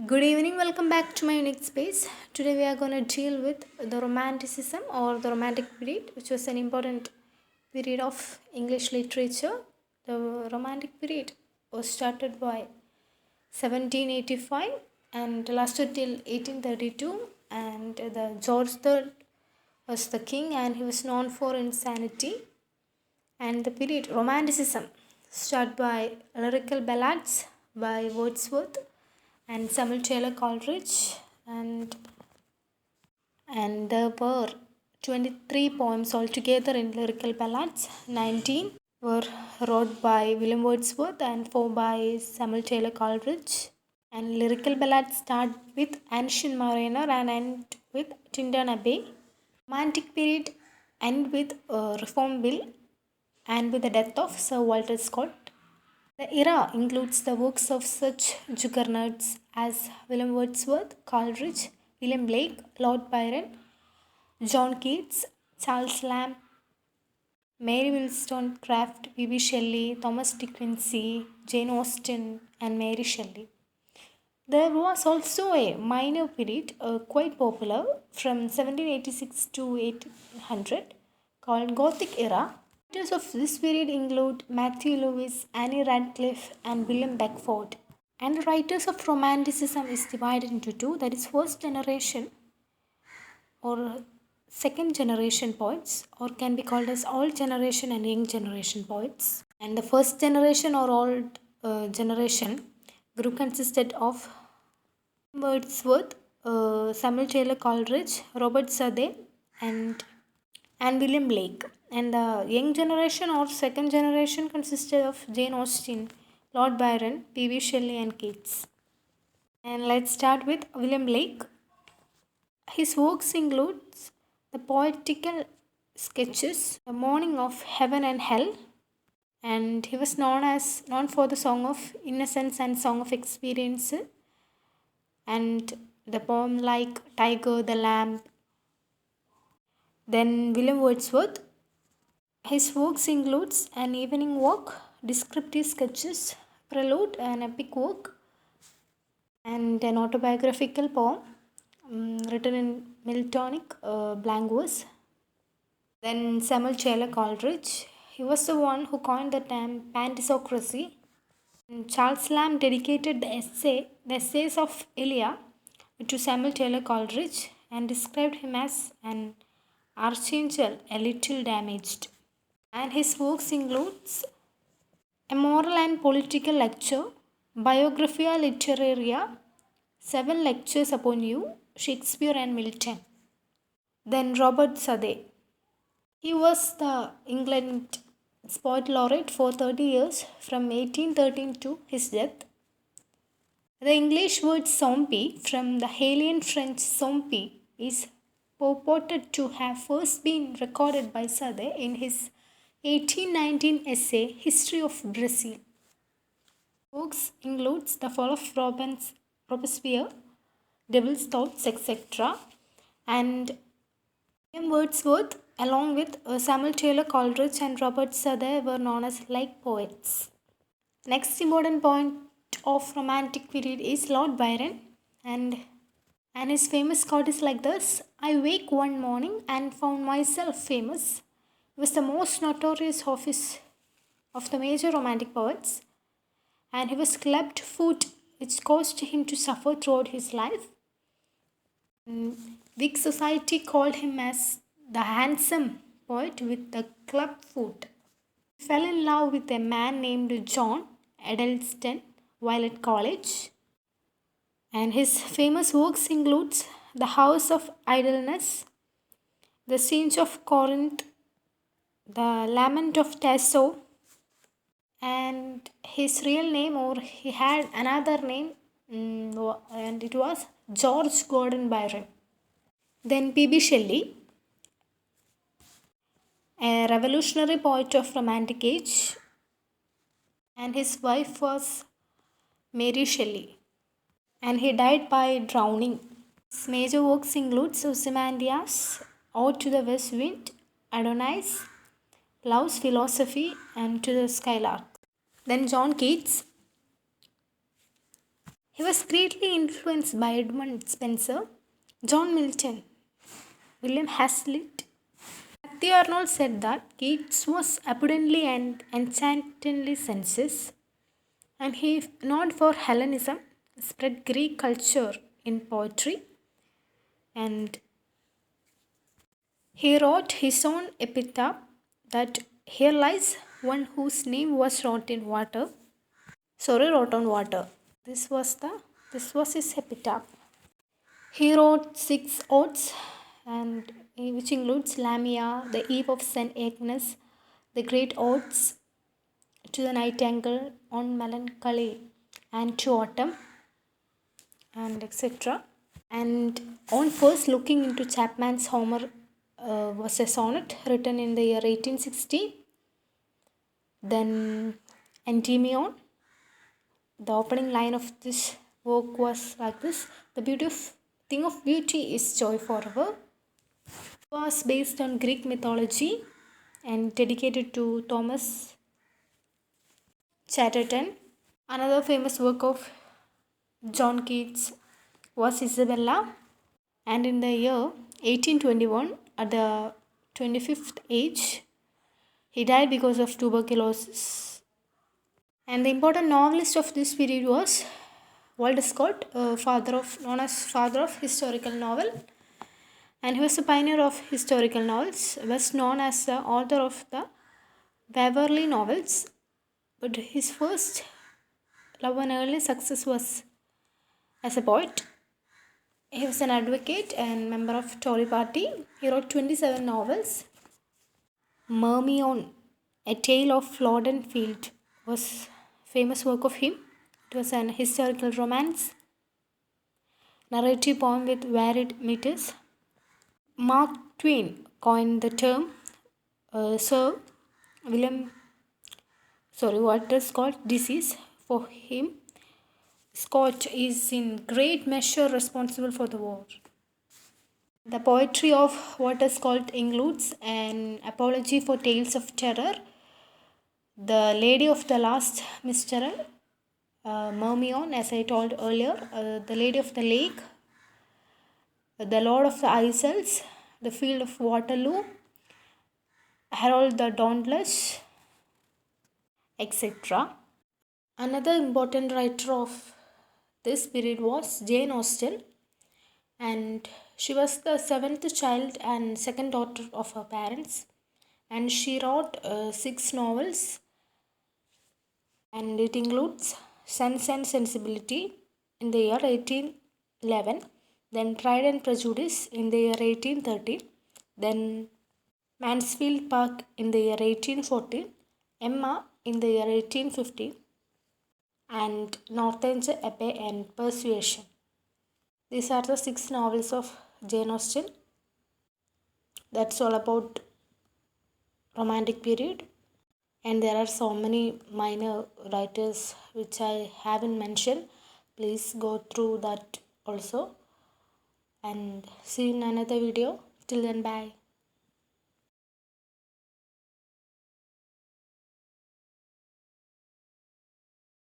Good evening, welcome back to my unique space. Today we are going to deal with the Romanticism or the Romantic period, which was an important period of English literature. The Romantic period was started by 1785 and lasted till 1832, and the George III was the king and he was known for insanity. And the period Romanticism started by lyrical ballads by Wordsworth and Samuel Taylor Coleridge, and there were 23 poems altogether in lyrical ballads. 19 were wrote by William Wordsworth and 4 by Samuel Taylor Coleridge. And lyrical ballads start with Ancient Mariner and end with Tintern Abbey. Romantic period end with Reform Bill and with the death of Sir Walter Scott. The era includes the works of such juggernauts as William Wordsworth, Coleridge, William Blake, Lord Byron, John Keats, Charles Lamb, Mary Wollstonecraft, B.B. Shelley, Thomas De Quincey, Jane Austen, and Mary Shelley. There was also a minor period, quite popular, from 1786 to 1800, called Gothic era. Writers of this period include Matthew Lewis, Annie Radcliffe, and William Beckford. And the writers of Romanticism is divided into two, that is, first generation or second generation poets, or can be called as old generation and young generation poets. And the first generation or old generation group consisted of Wordsworth, Samuel Taylor Coleridge, Robert Southey, and William Blake. And the young generation or second generation consisted of Jane Austen, Lord Byron, P.V. Shelley, and Keats. And let's start with William Blake. His works includes the poetical sketches, The Morning of Heaven and Hell, and he was known for the Song of Innocence and Song of Experience, and the poem like Tiger the Lamb. Then William Wordsworth. His works includes An Evening Walk, descriptive sketches, prelude, an epic work, and an autobiographical poem written in Miltonic blank verse. Then Samuel Taylor Coleridge. He was the one who coined the term pantisocracy. And Charles Lamb dedicated the essays of Elia to Samuel Taylor Coleridge and described him as an archangel a little damaged. And his works includes A Moral and Political Lecture, Biographia Literaria, Seven Lectures Upon You, Shakespeare and Milton. Then Robert Southey. He was the England Poet Laureate for 30 years from 1813 to his death. The English word zombie from the Halian French zombie is purported to have first been recorded by Southey in his 1819 essay History of Brazil. Works includes The Fall of Robespierre, Devil's Thoughts, etc. And William Wordsworth, along with Samuel Taylor Coleridge and Robert Southey, were known as like poets. Next important point of Romantic period is Lord Byron, and his famous quote is like this: I wake one morning and found myself famous. He was the most notorious of the major romantic poets, and he was clubbed foot, which caused him to suffer throughout his life. Whig society called him as the handsome poet with the club foot. He fell in love with a man named John Edelston while at college, and his famous works includes The House of Idleness, The Siege of Corinth, The Lament of Tasso, and his real name, or he had another name, and it was George Gordon Byron. Then P.B. Shelley, a revolutionary poet of Romantic age, and his wife was Mary Shelley, and he died by drowning. His major works include Ozymandias, Ode to the West Wind, Adonais, Love's Philosophy, and To the Skylark. Then John Keats. He was greatly influenced by Edmund Spenser, John Milton, William Hazlitt. Matthew Arnold said that Keats was abundantly and enchantingly sensuous, and he, known for Hellenism, spread Greek culture in poetry, and he wrote his own epitaph that here lies one whose name was wrote on water. This was his epitaph. He wrote 6 odes, and which includes Lamia, the Eve of Saint Agnes, the Great Odes to the Nightingale, on Melancholy, and to Autumn, and etc. And on first looking into Chapman's Homer was a sonnet written in the year 1860. Then Endymion. The opening line of this work was like this: "The thing of beauty is joy forever." It was based on Greek mythology and dedicated to Thomas Chatterton. Another famous work of John Keats was Isabella, and in the year 1821, at the 25th age, he died because of tuberculosis. And the important novelist of this period was Walter Scott, known as father of historical novel, and he was a pioneer of historical novels, best known as the author of the Waverley novels. But his first love and early success was as a poet. He was an advocate and member of Tory party. He wrote 27 novels. Marmion, A Tale of Flodden Field, was famous work of him. It was an historical romance, narrative poem with varied metres. Mark Twain coined the term Sir Walter Scott disease. For him, Scott is in great measure responsible for the war. The poetry of Walter Scott includes an apology for tales of terror, The Lady of the Last Mistral, Marmion, as I told earlier, The Lady of the Lake, The Lord of the Isles, The Field of Waterloo, Harold the Dauntless, etc. Another important writer of this period was Jane Austen, and she was the seventh child and second daughter of her parents, and she wrote 6 novels, and it includes Sense and Sensibility in the year 1811, then Pride and Prejudice in the year 1813, then Mansfield Park in the year 1814, Emma in the year 1815, and Northanger Abbey and Persuasion. These are the 6 novels of Jane Austen. That's all about Romantic period. And there are so many minor writers which I haven't mentioned. Please go through that also. And see you in another video. Till then, bye.